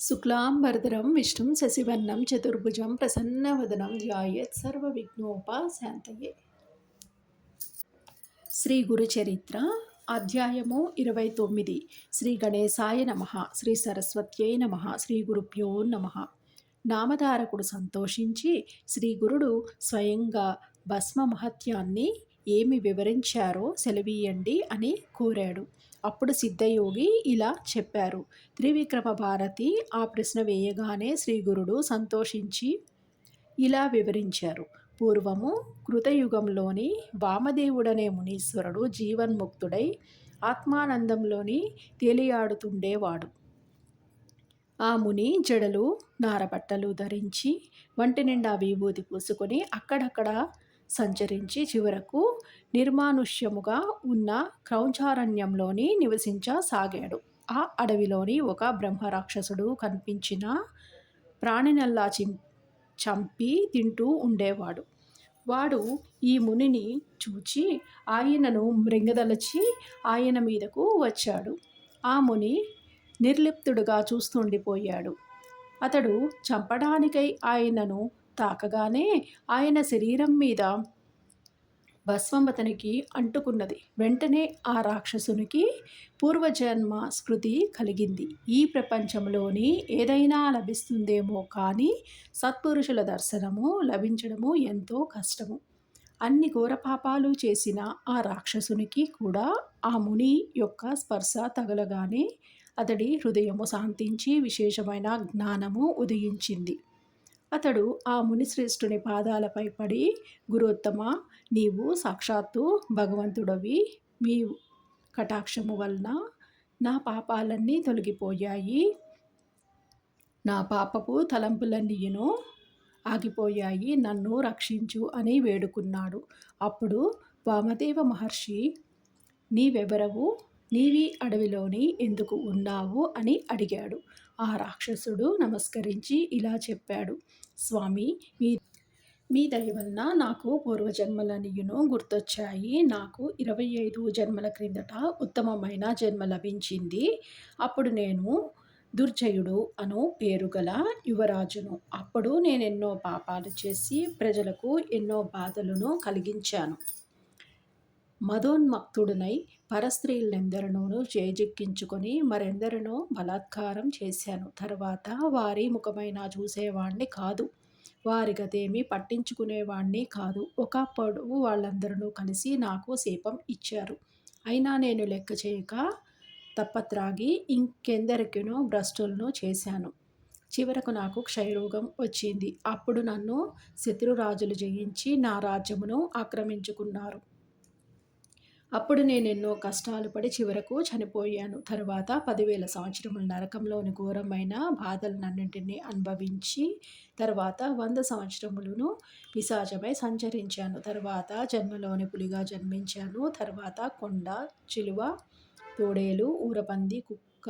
శుక్లాంబరధరం విష్ణుం శశివర్ణం చతుర్భుజం ప్రసన్నవదనం ధ్యాయేత్ సర్వవిఘ్నోపశాంతయే. శ్రీ గురుచరిత్ర అధ్యాయము 29. శ్రీ గణేశాయ నమ. శ్రీ సరస్వత్యై నమ. శ్రీ గురుభ్యో నమ. నామధారకుడు సంతోషించి శ్రీ గురుడు స్వయంగా భస్మ మహత్యాన్ని ఏమి వివరించారో సెలవీయండి అని కోరాడు. అప్పుడు సిద్ధయోగి ఇలా చెప్పారు. త్రివిక్రమ భారతి ఆ ప్రశ్న వేయగానే శ్రీ గురుడు సంతోషించి ఇలా వివరించారు. పూర్వము కృతయుగంలోని వామదేవుడనే మునీశ్వరుడు జీవన్ముక్తుడై ఆత్మానందంలోని తేలియాడుతుండేవాడు. ఆ ముని జడలు నారబట్టలు ధరించి వంటి నిండా విభూతి పూసుకొని అక్కడక్కడ సంచరించి చివరకు నిర్మానుష్యముగా ఉన్న క్రౌంచారణ్యంలోని నివసించసాగాడు. ఆ అడవిలోని ఒక బ్రహ్మరాక్షసుడు కనిపించిన ప్రాణినల్లా చంపి తింటూ ఉండేవాడు. వాడు ఈ మునిని చూచి ఆయనను మృంగదలచి ఆయన మీదకు వచ్చాడు. ఆ ముని నిర్లిప్తుడుగా చూస్తుండిపోయాడు. అతడు చంపడానికై ఆయనను తాకగానే ఆయన శరీరం మీద భస్మం అతనికి అంటుకున్నది. వెంటనే ఆ రాక్షసునికి పూర్వజన్మ స్మృతి కలిగింది. ఈ ప్రపంచంలోని ఏదైనా లభిస్తుందేమో కానీ సత్పురుషుల దర్శనము లభించడము ఎంతో కష్టము. అన్ని ఘోర పాపాలు చేసిన ఆ రాక్షసునికి కూడా ఆ ముని యొక్క స్పర్శ తగలగానే అతడి హృదయము శాంతించి విశేషమైన జ్ఞానము ఉదయించింది. అతడు ఆ మునిశ్రేష్ఠుని పాదాలపై పడి, గురోత్తమ, నీవు సాక్షాత్తు భగవంతుడవి. మీ కటాక్షము వలన నా పాపాలన్నీ తొలగిపోయాయి. నా పాపపు తలంపులన్నీను ఆగిపోయాయి. నన్ను రక్షించు అని వేడుకున్నాడు. అప్పుడు వామదేవ మహర్షి, నీవెవరవు? నీవి అడవిలోని ఎందుకు ఉన్నావు అని అడిగాడు. ఆ రాక్షసుడు నమస్కరించి ఇలా చెప్పాడు. స్వామి, మీ దయ వలన నాకు పూర్వజన్మలనియును గుర్తొచ్చాయి. నాకు 25 జన్మల క్రిందట ఉత్తమమైన జన్మ లభించింది. అప్పుడు నేను దుర్జయుడు అను పేరు గల యువరాజును. అప్పుడు నేనెన్నో పాపాలు చేసి ప్రజలకు ఎన్నో బాధలను కలిగించాను. మదోన్మత్తుడునై పరస్త్రీలెందరినో చేజిక్కించుకొని మరెందరినో బలాత్కారం చేశాను. తర్వాత వారి ముఖమైనా చూసేవాణ్ణి కాదు. వారి గతేమీ పట్టించుకునేవాణ్ణి కాదు. ఒకప్పుడు వాళ్ళందరూ కలిసి నాకు శాపం ఇచ్చారు. అయినా నేను లెక్క చేయక తప్పత్రాగి ఇంకెందరికినో భ్రష్టులను చేశాను. చివరకు నాకు క్షయరోగం వచ్చింది. అప్పుడు నన్ను శత్రురాజులు జయించి నా రాజ్యమును ఆక్రమించుకున్నారు. అప్పుడు నేనెన్నో కష్టాలు పడి చివరకు చనిపోయాను. తరువాత 10,000 సంవత్సరముల నరకంలోని ఘోరమైన బాధలన్నింటినీ అనుభవించి తర్వాత 100 సంవత్సరములను పిశాచమై సంచరించాను. తర్వాత జన్మలోని పులిగా జన్మించాను. తర్వాత కొండ, చిలువ, తోడేలు, ఊరపంది, కుక్క,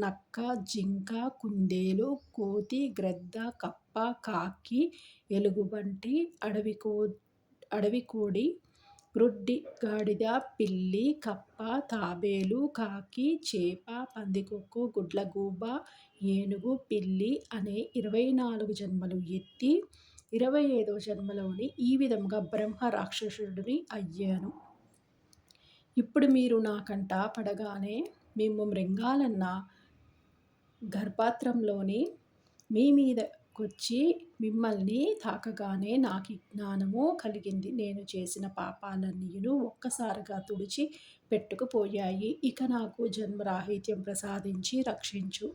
నక్క, జింక, కుందేలు, కోతి, గ్రద్ద, కప్ప, కాకి, ఎలుగుబంటి, అడవి కోడి, గ్రుడ్డి, గాడిద, పిల్లి, కప్ప, తాబేలు, కాకి, చేప, పందికొక్కు, గుడ్లగూబ, ఏనుగు, పిల్లి అనే 24 జన్మలు ఎత్తి 25వ జన్మలోని ఈ విధంగా బ్రహ్మ రాక్షసుడిని అయ్యాను. ఇప్పుడు మీరు నా కంట పడగానే మేము మృంగాలన్న గర్భాత్రంలోని మీ మీదకొచ్చి మిమ్మల్ని తాకగానే నాకు జ్ఞానము కలిగింది. నేను చేసిన పాపాలన్నీను ఒక్కసారిగా తుడిచి పెట్టుకుపోయాయి. ఇక నాకు జన్మరాహిత్యం ప్రసాదించి రక్షించు.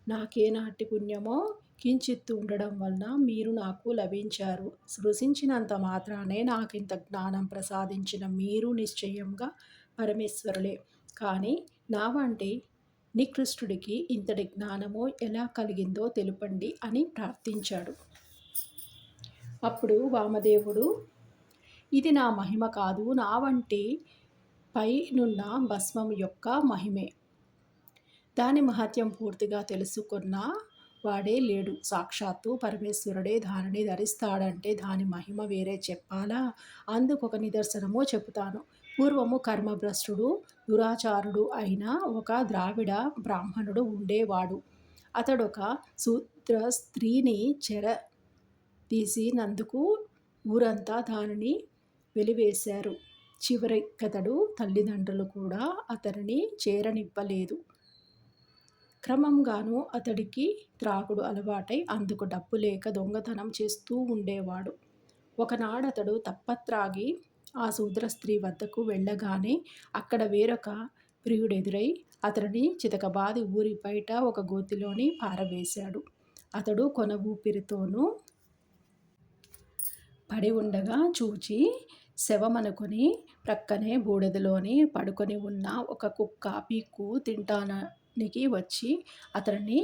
నాకేనాటి పుణ్యమో కించిత్తు ఉండడం వలన మీరు నాకు లభించారు. సృశించినంత మాత్రానే నాకింత జ్ఞానం ప్రసాదించిన మీరు నిశ్చయంగా పరమేశ్వరులే. కానీ నా వంటి నికృష్టుడికి ఇంతటి జ్ఞానము ఎలా కలిగిందో తెలుపండి అని ప్రార్థించాడు. అప్పుడు వామదేవుడు, ఇది నా మహిమ కాదు, నా వంటి పైనున్న భస్మం యొక్క మహిమే. దాని మహత్యం పూర్తిగా తెలుసుకున్న వాడే లేడు. సాక్షాత్తు పరమేశ్వరుడే దానిని ధరిస్తాడంటే దాని మహిమ వేరే చెప్పాలా? అందుకొక నిదర్శనము చెబుతాను. పూర్వము కర్మభ్రష్టుడు, దురాచారుడు అయిన ఒక ద్రావిడ బ్రాహ్మణుడు ఉండేవాడు. అతడొక శూద్ర స్త్రీని చెర తీసినందుకు ఊరంతా దానిని వెలివేశారు. చివరికతడు తల్లిదండ్రులు కూడా అతనిని చేరనివ్వలేదు. క్రమంగాను అతడికి త్రాగుడు అలవాటై అందుకు డబ్బు లేక దొంగతనం చేస్తూ ఉండేవాడు. ఒకనాడతడు తప్పత్రాగి ఆ శూద్ర స్త్రీ వద్దకు వెళ్ళగానే అక్కడ వేరొక ప్రియుడెదురై అతడిని చితకబాది ఊరి బయట ఒక గోతిలోని పారవేశాడు. అతడు కొన ఊపిరితోనూ పడి ఉండగా చూచి శవమనుకొని ప్రక్కనే బూడిదలోని పడుకొని ఉన్న ఒక కుక్క పీక్కు తింటానికి వచ్చి అతడిని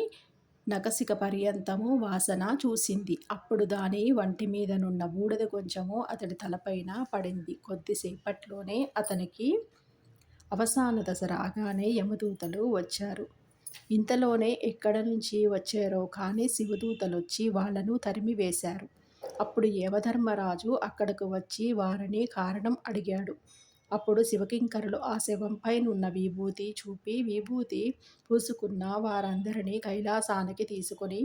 నఖశిఖ పర్యంతము వాసన చూసింది. అప్పుడు దాని వంటిమీదనున్న బూడిద కొంచెము అతడి తలపైన పడింది. కొద్దిసేపట్లోనే అతనికి అవసాన దశ రాగానే యమదూతలు వచ్చారు. ఇంతలోనే ఎక్కడ నుంచి వచ్చారో కానీ శివదూతలొచ్చి వాళ్ళను తరిమివేశారు. అప్పుడు యమధర్మరాజు అక్కడకు వచ్చి వారిని కారణం అడిగాడు. అప్పుడు శివకింకరులు ఆ శవంపైనున్న విభూతి చూపి విభూతి పూసుకున్న వారందరినీ కైలాసానికి తీసుకొని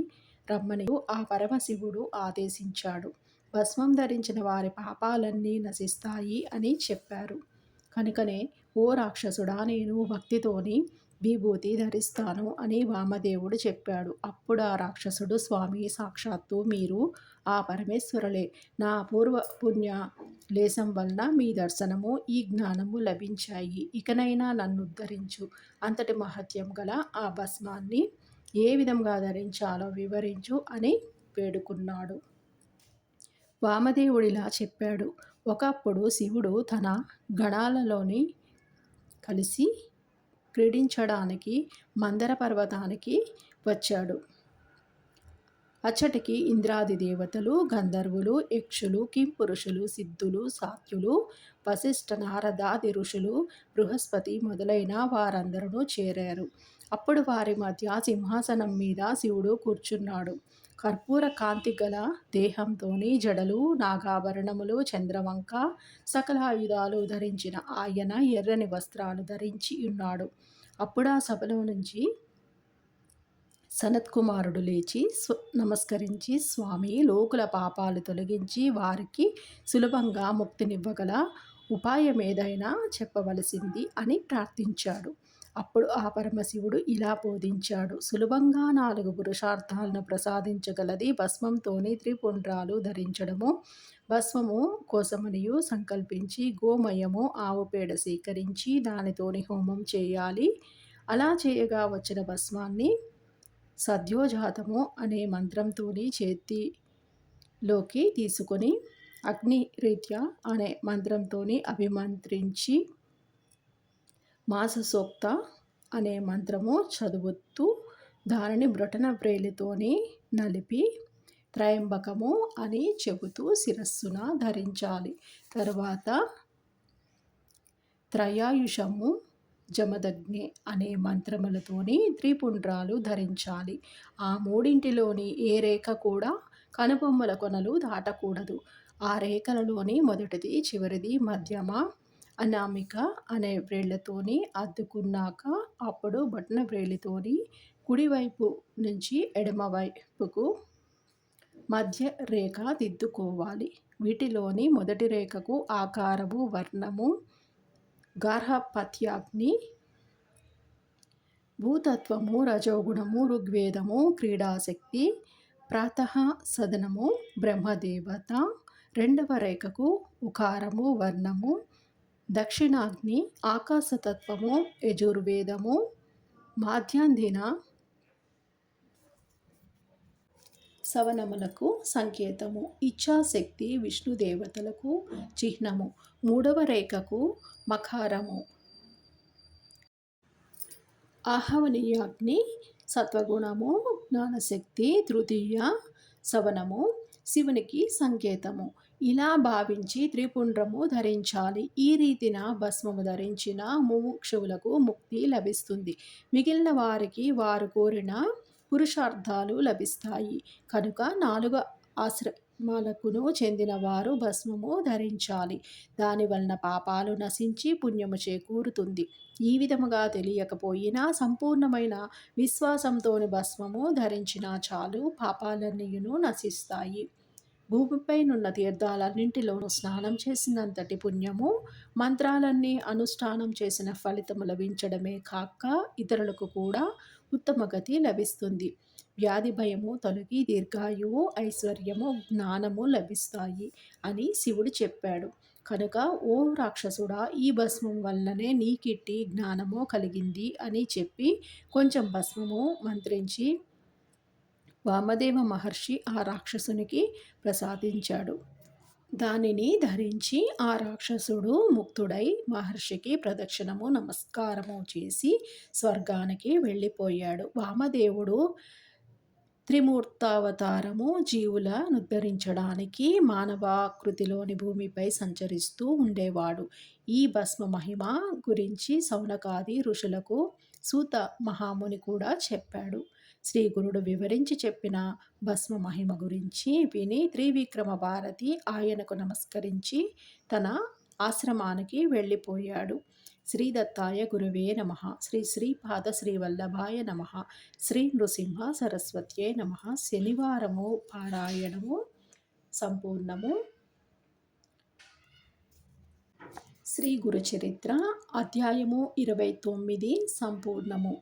రమ్మని ఆ పరమశివుడు ఆదేశించాడు. భస్మం ధరించిన వారి పాపాలన్నీ నశిస్తాయి అని చెప్పారు. కనుకనే ఓ రాక్షసుడా, నేను భక్తితోని విభూతి ధరిస్తాను అని వామదేవుడు చెప్పాడు. అప్పుడు ఆ రాక్షసుడు, స్వామి, సాక్షాత్తు మీరు ఆ పరమేశ్వరులే. నా పూర్వ పుణ్య లేశం వలన మీ దర్శనము ఈ జ్ఞానము లభించాయి. ఇకనైనా నన్ను ఉద్ధరించు. అంతటి మహత్యం గల ఆ భస్మాన్ని ఏ విధంగా ధరించాలో వివరించు అని వేడుకున్నాడు. వామదేవుడిలా చెప్పాడు. ఒకప్పుడు శివుడు తన గణాలలోని కలిసి క్రీడించడానికి మందర పర్వతానికి వచ్చాడు. అచ్చటికి ఇంద్రాది దేవతలు, గంధర్వులు, యక్షులు, కింపురుషులు, సిద్ధులు, సాత్యులు, వశిష్ఠ, నారదాది ఋషులు, బృహస్పతి మొదలైన వారందరూ చేరారు. అప్పుడు వారి మధ్య సింహాసనం మీద శివుడు కూర్చున్నాడు. కర్పూర కాంతి గల దేహంతోని జడలు, నాగాభరణములు, చంద్రవంక, సకల ఆయుధాలు ధరించిన ఆయన ఎర్రని వస్త్రాలు ధరించి ఉన్నాడు. అప్పుడా సభలో నుంచి సనత్కుమారుడు లేచి నమస్కరించి, స్వామి, లోకుల పాపాలు తొలగించి వారికి సులభంగా ముక్తినివ్వగల ఉపాయమేదైనా చెప్పవలసింది అని ప్రార్థించాడు. అప్పుడు ఆ పరమశివుడు ఇలా బోధించాడు. సులభంగా 4 పురుషార్థాలను ప్రసాదించగలది భస్మంతోని త్రిపుండ్రాలు ధరించడము. భస్మము కోసమనియు సంకల్పించి గోమయము, ఆవు పేడ సేకరించి దానితోని హోమం చేయాలి. అలా చేయగా వచ్చిన భస్మాన్ని సద్యోజాతము అనే మంత్రంతోని చేతిలోకి తీసుకొని అగ్నిరీత్య అనే మంత్రంతోని అభిమంత్రించి మాససోక్త అనే మంత్రము చదువుతూ దానిని బ్రొటన వ్రేలితోని నలిపి త్రయంబకము అని చెబుతూ శిరస్సున ధరించాలి. తరువాత త్రయాయుషము, జమదగ్ని అనే మంత్రములతోని త్రిపుండ్రాలు ధరించాలి. ఆ మూడింటిలోని ఏ రేఖ కూడా కనుబొమ్మల కొనలు దాటకూడదు. ఆ రేఖలలోని మొదటిది, చివరిది, మధ్యమ, అనామిక అనే వ్రేళ్లతోని అద్దుకున్నాక అప్పుడు బొటన వ్రేలితోని కుడివైపు నుంచి ఎడమవైపుకు మధ్య రేఖ దిద్దుకోవాలి. వీటిలోని మొదటి రేఖకు ఆకారము, వర్ణము, గార్హపత్యాగ్ని, భూతత్వము, రజోగుణము, ఋగ్వేదము, క్రీడాశక్తి, ప్రాతః సదనము, బ్రహ్మదేవత. రెండవ రేఖకు ఉకారము, వర్ణము, దక్షిణాగ్ని, ఆకాశతత్వము, యజుర్వేదము, మాధ్యాందిన సవనములకు సంకేతము, ఇచ్ఛాశక్తి, విష్ణుదేవతలకు చిహ్నము. మూడవ రేఖకు మకారము, ఆహవనీయాగ్ని, సత్వగుణము, జ్ఞానశక్తి. తృతీయ సవనము శివునికి సంకేతము. ఇలా భావించి త్రిపుండ్రము ధరించాలి. ఈ రీతిన భస్మము ధరించిన ముముక్షువులకు ముక్తి లభిస్తుంది. మిగిలిన వారికి వారు కోరిన పురుషార్థాలు లభిస్తాయి. కనుక 4 మాలకును చెందిన వారు భస్మము ధరించాలి. దాని వలన పాపాలు నశించి పుణ్యము చేకూరుతుంది. ఈ విధముగా తెలియకపోయినా సంపూర్ణమైన విశ్వాసంతోని భస్మము ధరించినా చాలు, పాపాలన్నీయును నశిస్తాయి. భూమిపైనున్న తీర్థాలన్నింటిలోనూ స్నానం చేసినంతటి పుణ్యము, మంత్రాలన్నీ అనుష్ఠానం చేసిన ఫలితము లభించడమే కాక ఇతరులకు కూడా ఉత్తమ గతి లభిస్తుంది. వ్యాధి భయము తొలగి దీర్ఘాయువు, ఐశ్వర్యము, జ్ఞానము లభిస్తాయి అని శివుడు చెప్పాడు. కనుక ఓ రాక్షసుడా, ఈ భస్మం వల్లనే నీకిట్టి జ్ఞానము కలిగింది అని చెప్పి కొంచెం భస్మము మంత్రించి వామదేవ మహర్షి ఆ రాక్షసునికి ప్రసాదించాడు. దానిని ధరించి ఆ రాక్షసుడు ముక్తుడై మహర్షికి ప్రదక్షిణము నమస్కారము చేసి స్వర్గానికి వెళ్ళిపోయాడు. వామదేవుడు త్రిమూర్తావతారము జీవులనుద్ధరించడానికి మానవాకృతిలోని భూమిపై సంచరిస్తూ ఉండేవాడు. ఈ భస్మ మహిమ గురించి సౌనకాది ఋషులకు సూత మహాముని కూడా చెప్పాడు. శ్రీ గురుడు వివరించి చెప్పిన భస్మ మహిమ గురించి విని త్రివిక్రమ భారతి ఆయనకు నమస్కరించి తన ఆశ్రమానికి వెళ్ళిపోయాడు. శ్రీ దత్తాయ గురువే నమః. శ్రీ శ్రీపాద శ్రీవల్లభాయ నమః. శ్రీ నృసింహ సరస్వత్యే నమః. శనివారము పారాయణము సంపూర్ణము. శ్రీ గురు చరిత్ర అధ్యాయము 29 సంపూర్ణము.